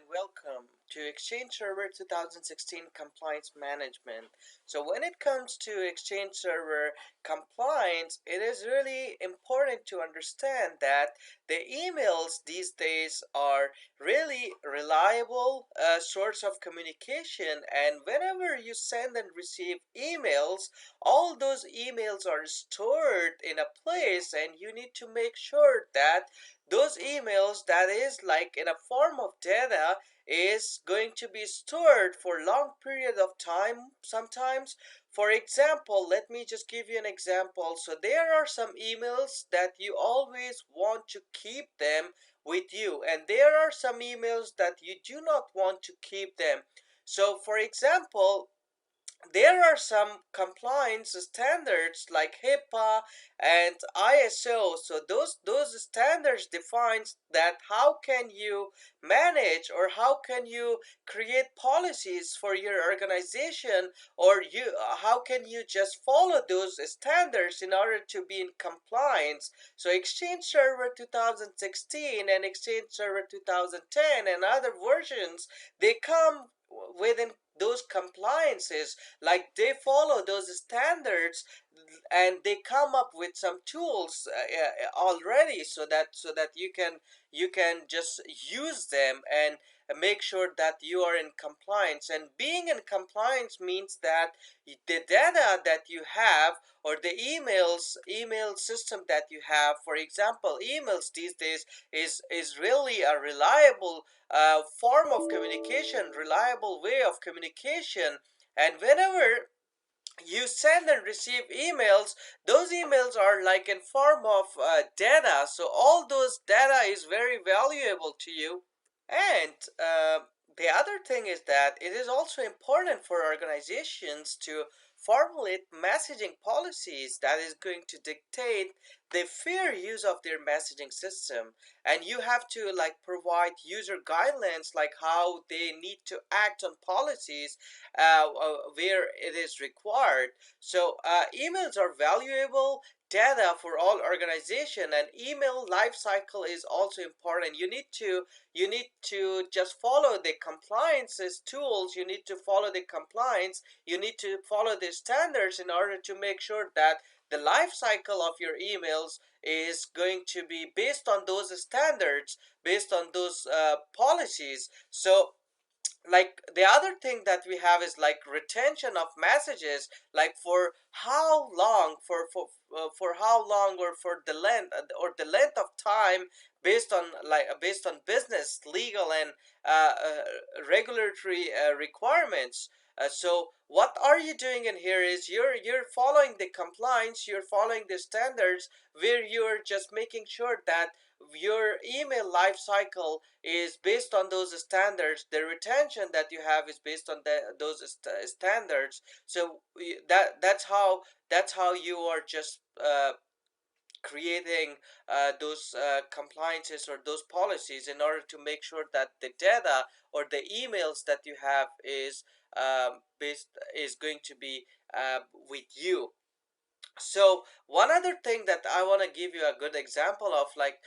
and welcome to Exchange Server 2016 Compliance Management. So when it comes to Exchange Server compliance, it is really important to understand that the emails these days are really reliable source of communication, and whenever you send and receive emails, all those emails are stored in a place, and you need to make sure that those emails that is like in a form of data is going to be stored for long period of time sometimes. For example, let me just give you an example. So there are some emails that you always want to keep them with you, and there are some emails that you do not want to keep them. So for example, there are some compliance standards like HIPAA and ISO. So those standards defines that how can you manage or how can you create policies for your organization, or how can you just follow those standards in order to be in compliance. So Exchange Server 2016 and Exchange Server 2010 and other versions, they come within those compliances, like they follow those standards, and they come up with some tools already, so that you can just use them and make sure that you are in compliance. And being in compliance means that the data that you have, or the email system that you have, for example, emails these days is really a reliable form of communication, reliable way of communication. And whenever you send and receive emails, those emails are like in form of data, so all those data is very valuable to you. And the other thing is that it is also important for organizations to formulate messaging policies that is going to dictate the fair use of their messaging system. And you have to like provide user guidelines like how they need to act on policies where it is required. So emails are valuable data for all organization, and email lifecycle is also important. You need to just follow the compliances tools. You need to follow the compliance. You need to follow the standards in order to make sure that the life cycle of your emails is going to be based on those standards, based on those policies. So like the other thing that we have is like retention of messages, like for how long, for how long, or for the length, or the length of time, based on business, legal, and regulatory requirements. So what are you doing in here is you're following the compliance, you're following the standards, where you're just making sure that your email life cycle is based on those standards. The retention that you have is based on those standards. So that's how you are just creating those compliances or those policies in order to make sure that the data or the emails that you have is going to be with you. So one other thing that I want to give you a good example of, like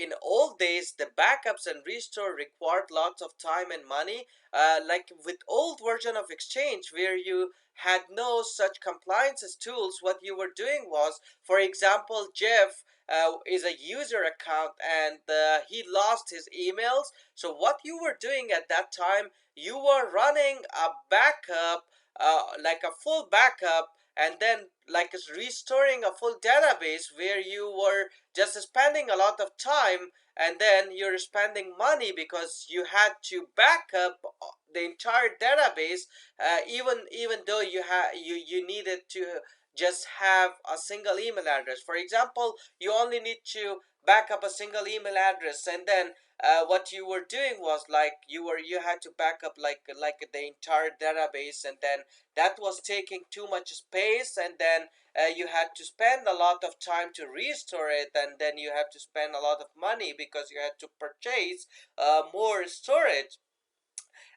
in old days, the backups and restore required lots of time and money. Like with old version of Exchange, where you had no such compliances tools, what you were doing was, for example, Jeff is a user account, and he lost his emails. So what you were doing at that time, you were running a backup, like a full backup, and then like it's restoring a full database, where you were just spending a lot of time, and then you're spending money because you had to back up the entire database, even though you needed to just have a single email address. For example, you only need to back up a single email address, and then what you were doing was like you had to back up like the entire database, and then that was taking too much space, and then you had to spend a lot of time to restore it, and then you had to spend a lot of money because you had to purchase more storage.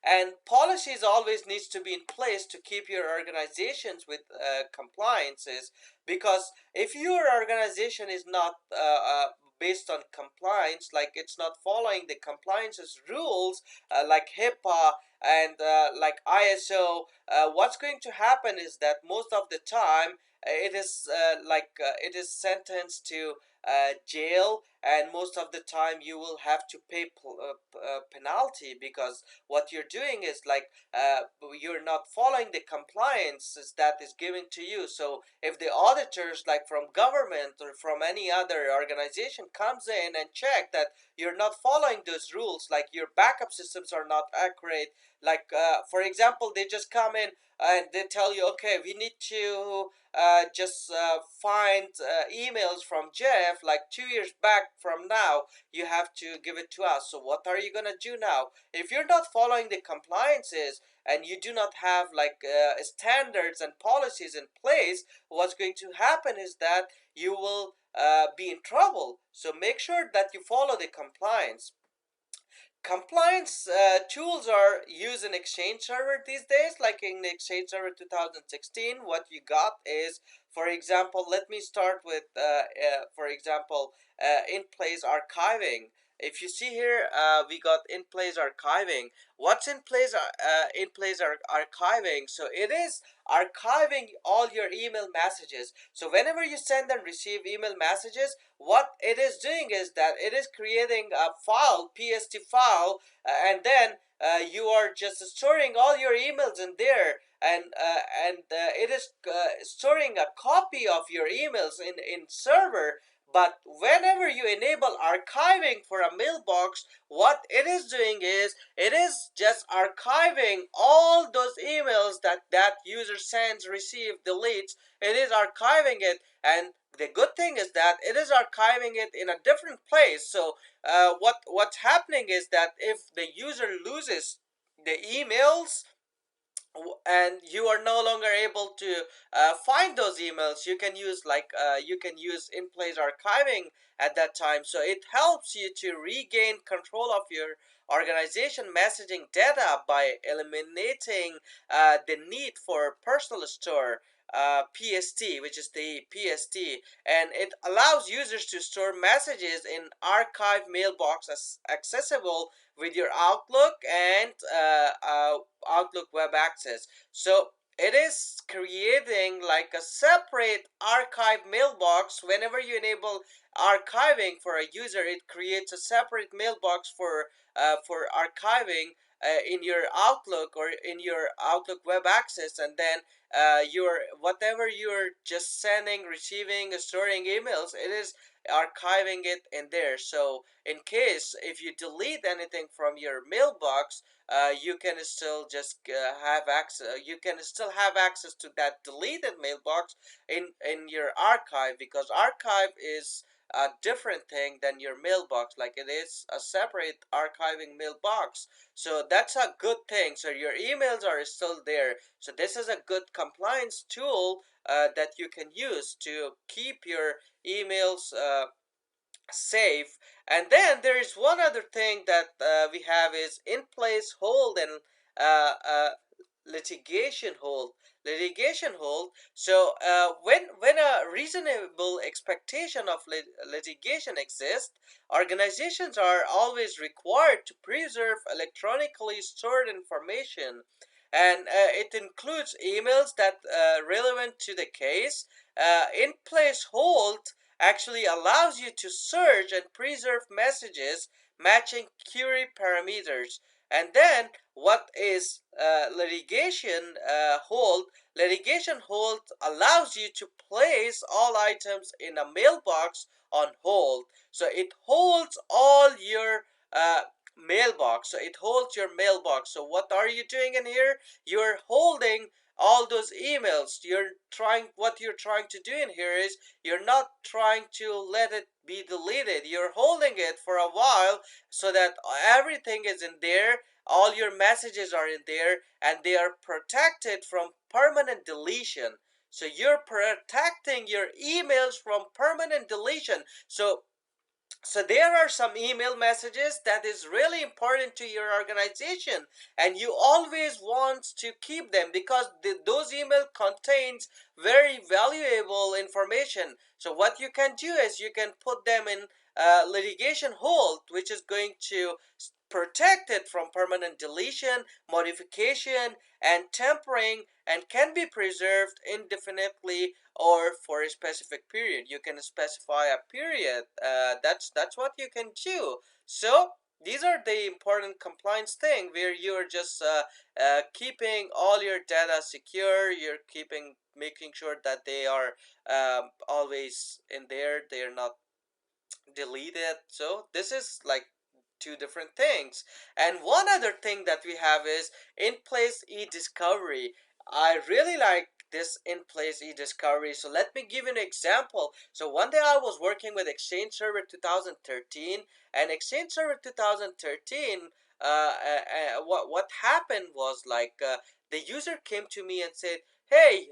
And policies always needs to be in place to keep your organizations with compliances, because if your organization is not based on compliance, like it's not following the compliance's rules, like HIPAA and like ISO, what's going to happen is that most of the time it is sentenced to jail, and most of the time you will have to pay penalty, because what you're doing is like you're not following the compliances that is given to you. So if the auditors, like from government or from any other organization, comes in and check that you're not following those rules, like your backup systems are not accurate, like for example, they just come in and they tell you, okay, we need to just find emails from Jeff like 2 years back from now. You have to give it to us. So what are you gonna do now? If you're not following the compliances and you do not have like standards and policies in place, what's going to happen is that you will be in trouble. So make sure that you follow the compliance. Compliance tools are used in Exchange Server these days. Like in Exchange Server 2016, what you got is, for example, let me start with for example, InPlace Archiving. If you see here, we got InPlace Archiving. What's InPlace Archiving? So it is archiving all your email messages. So whenever you send and receive email messages, what it is doing is that it is creating a file, PST file, and then you are just storing all your emails in there, and it is storing a copy of your emails in server. But whenever you enable archiving for a mailbox, what it is doing is it is just archiving all those emails that user sends, receives, deletes. It is archiving it, and the good thing is that it is archiving it in a different place. So what's happening is that if the user loses the emails and you are no longer able to find those emails, you can use in-place archiving at that time. So it helps you to regain control of your organization messaging data by eliminating the need for personal store, PST, which is the PST, and it allows users to store messages in archive mailbox as accessible with your Outlook and Outlook Web Access. So it is creating like a separate archive mailbox. Whenever you enable archiving for a user, it creates a separate mailbox for archiving in your Outlook or in your Outlook Web Access, and then your whatever you're just sending, receiving, storing emails, it is archiving it in there. So in case if you delete anything from your mailbox, you can still just have access. You can still have access to that deleted mailbox in your archive, because archive is a different thing than your mailbox. Like it is a separate archiving mailbox. So that's a good thing. So your emails are still there. So this is a good compliance tool that you can use to keep your emails safe. And then there is one other thing that we have is InPlace Hold and uh, uh, litigation hold. Litigation hold. So when a reasonable expectation of litigation exists, organizations are always required to preserve electronically stored information, and it includes emails that relevant to the case. In place hold actually allows you to search and preserve messages matching query parameters. And then what is litigation hold? Litigation hold allows you to place all items in a mailbox on hold. So it holds all your mailbox. So it holds your mailbox. So what are you doing in here? You're holding all those emails. What you're trying to do in here is you're not trying to let it be deleted. You're holding it for a while so that everything is in there, all your messages are in there, and they are protected from permanent deletion. So you're protecting your emails from permanent deletion. So So there are some email messages that is really important to your organization, and you always want to keep them because those email contains very valuable information. So what you can do is you can put them in litigation hold, which is going to protect it from permanent deletion, modification, and tampering, and can be preserved indefinitely or for a specific period. You can specify a period. That's what you can do. So these are the important compliance thing where you're just keeping all your data secure. You're keeping making sure that they are always in there. They're not deleted. So this is like two different things. And one other thing that we have is in-place e-discovery. I really like this in-place e-discovery. So let me give you an example. So one day I was working with Exchange Server 2013, and Exchange Server 2013, what happened was like the user came to me and said, "Hey,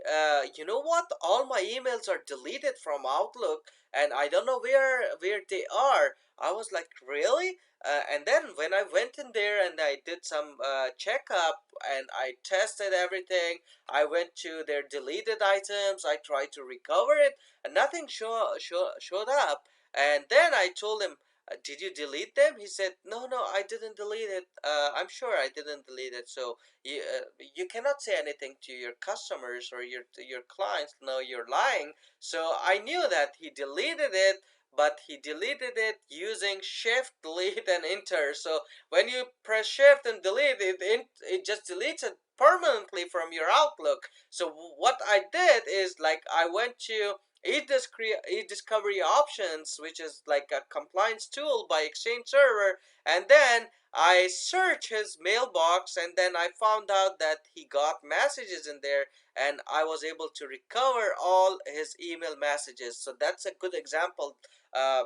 you know what? All my emails are deleted from Outlook, and I don't know where they are." I was like, "Really?" And then when I went in there and I did some checkup and I tested everything, I went to their deleted items. I tried to recover it, and nothing showed up. And then I told him, "Did you delete them?" He said, "No, no, I didn't delete it. I'm sure I didn't delete it." So you cannot say anything to your customers or your clients. No, you're lying. So I knew that he deleted it, but he deleted it using shift, delete, and enter. So when you press shift and delete it, it just deletes it permanently from your Outlook. So what I did is like I went to e-discovery options, which is like a compliance tool by Exchange Server, and then I searched his mailbox, and then I found out that he got messages in there, and I was able to recover all his email messages. So that's a good example. uh,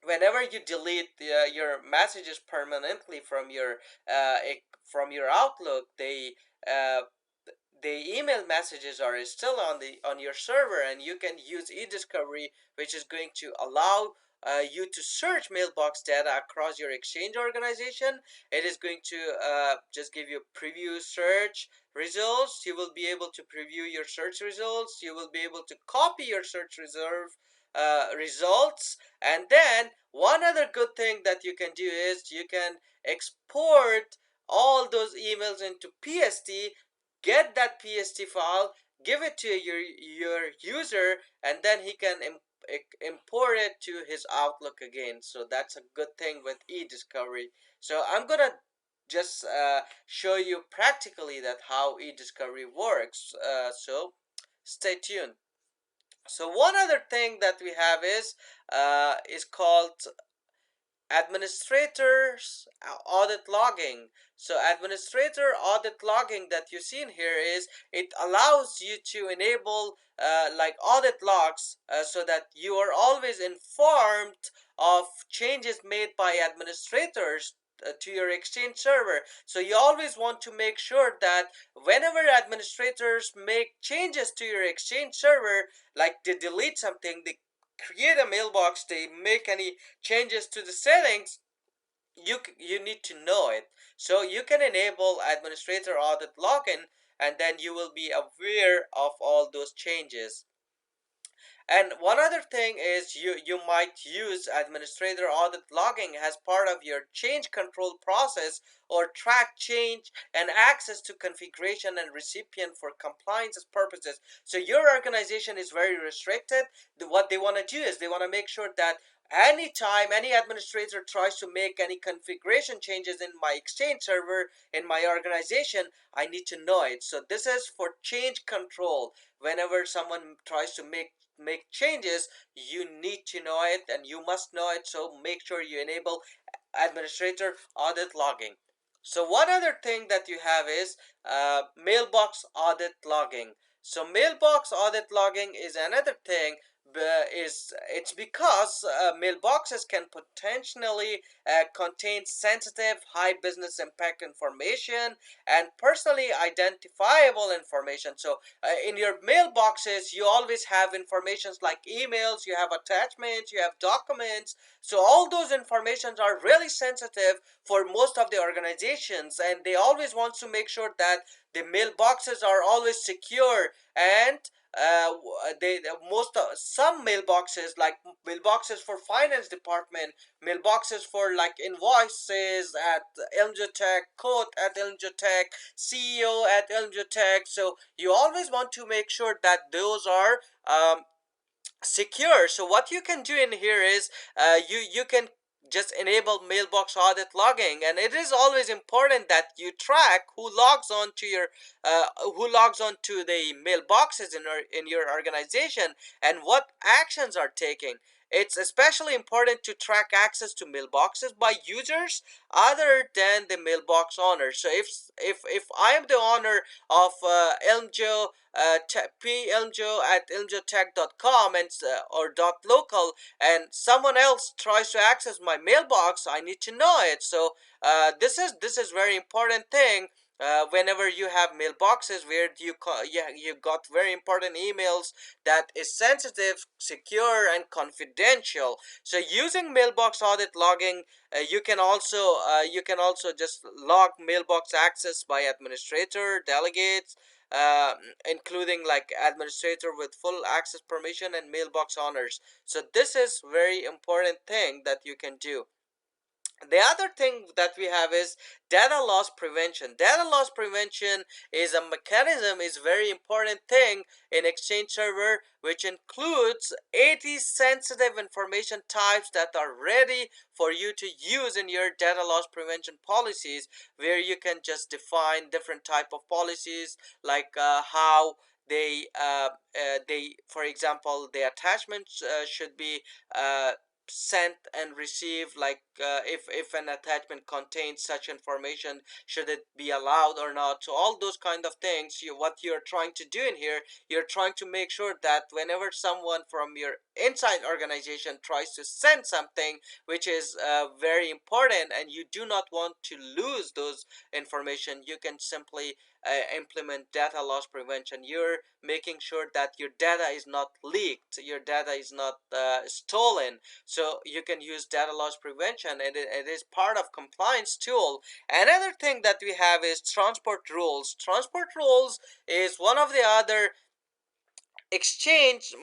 Whenever you delete your messages permanently from your Outlook, uh, the email messages are still on your server, and you can use e-discovery, which is going to allow you to search mailbox data across your Exchange organization. It is going to just give you preview search results. You will be able to preview your search results. You will be able to copy your search reserve results. And then one other good thing that you can do is you can export all those emails into PST, get that PST file, give it to your user, and then he can import it to his Outlook again. So that's a good thing with e-discovery. So I'm gonna just show you practically that how e-discovery works. So stay tuned. So one other thing that we have is called administrators audit logging. So administrator audit logging that you see in here is it allows you to enable like audit logs so that you are always informed of changes made by administrators to your Exchange server. So you always want to make sure that whenever administrators make changes to your Exchange server, like they delete something, they create a mailbox, they make any changes to the settings, you need to know it. So you can enable administrator audit login, and then you will be aware of all those changes. And one other thing is you might use administrator audit logging as part of your change control process or track change and access to configuration and recipient for compliance purposes. So your organization is very restricted. What they want to do is they want to make sure that anytime any administrator tries to make any configuration changes in my Exchange server in my organization, I need to know it. So this is for change control. Whenever someone tries to make changes, you need to know it and you must know it. So make sure you enable administrator audit logging. So one other thing that you have is mailbox audit logging. So mailbox audit logging is another thing is it's because mailboxes can potentially contain sensitive, high business impact information and personally identifiable information. So, in your mailboxes, you always have informations like emails, you have attachments, you have documents. So, all those informations are really sensitive for most of the organizations, and they always want to make sure that the mailboxes are always secure and they most some mailboxes like mailboxes for finance department, mailboxes for like invoices at Elmjotech, quote at Elmjotech, CEO at Elmjotech. So you always want to make sure that those are secure. So what you can do in here is you can just enable mailbox audit logging, and it is always important that you track who logs on to the mailboxes in your organization and what actions are taking. It's especially important to track access to mailboxes by users other than the mailbox owner. So if I am the owner of Elmjo plmjo at elmjotech.com and or .local, and someone else tries to access my mailbox, I need to know it. So this is very important thing. Whenever you have mailboxes where you got very important emails that is sensitive, secure, and confidential. So using mailbox audit logging, you can also just log mailbox access by administrator, delegates, uh, including like administrator with full access permission and mailbox owners. So this is very important thing that you can do. The other thing that we have is data loss prevention. Data loss prevention is a mechanism, is very important thing in Exchange Server, which includes 80 sensitive information types that are ready for you to use in your data loss prevention policies, where you can just define different type of policies like how they for example the attachments should be uh, sent and received, like if an attachment contains such information, should it be allowed or not. So all those kind of things, what you're trying to do in here, you're trying to make sure that whenever someone from your inside organization tries to send something which is very important and you do not want to lose those information, you can simply implement data loss prevention. You're making sure that your data is not leaked, your data is not stolen. So you can use data loss prevention, and it is part of compliance tool. Another thing that we have is transport rules. Transport rules is one of the other exchange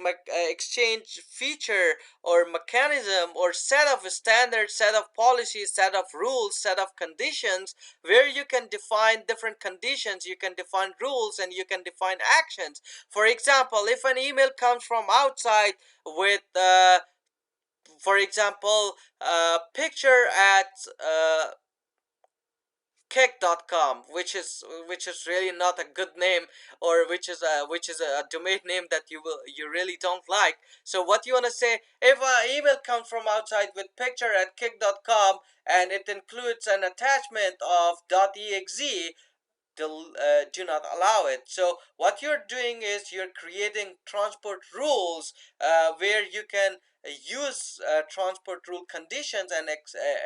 feature or mechanism or set of standards, set of policies, set of rules, set of conditions, where you can define different conditions, you can define rules, and you can define actions. For example, if an email comes from outside with for example, picture at kick.com, which is really not a good name, or which is a domain name that you really don't like. So what you want to say, if an email comes from outside with picture at kick.com and it includes an attachment of .exe, do not allow it. So what you're doing is you're creating transport rules where you can use transport rule conditions and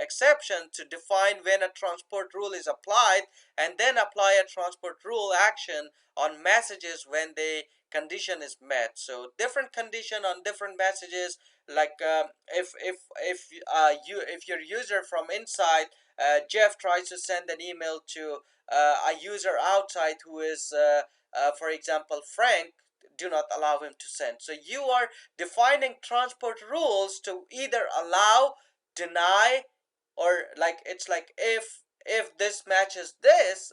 exceptions to define when a transport rule is applied, and then apply a transport rule action on messages when the condition is met. So different condition on different messages, like if your user from inside, Jeff, tries to send an email to a user outside who is, for example, Frank, do not allow him to send. So you are defining transport rules to either allow, deny, or like it's like if this matches this,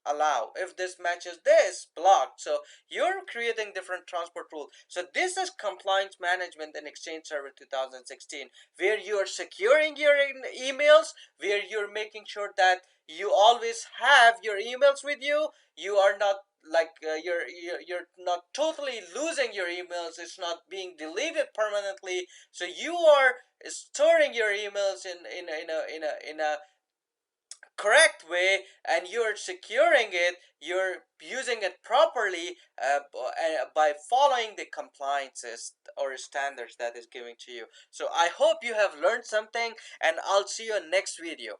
allow, if this matches this, blocked. So you're creating different transport rules. So this is compliance management in Exchange Server 2016, where you're securing your emails, where you're making sure that you always have your emails with you. You are not like you're not totally losing your emails, it's not being deleted permanently. So you are storing your emails in a correct way and you're securing it, you're using it properly by following the compliances or standards that is given to you. So I hope you have learned something, and I'll see you in next video.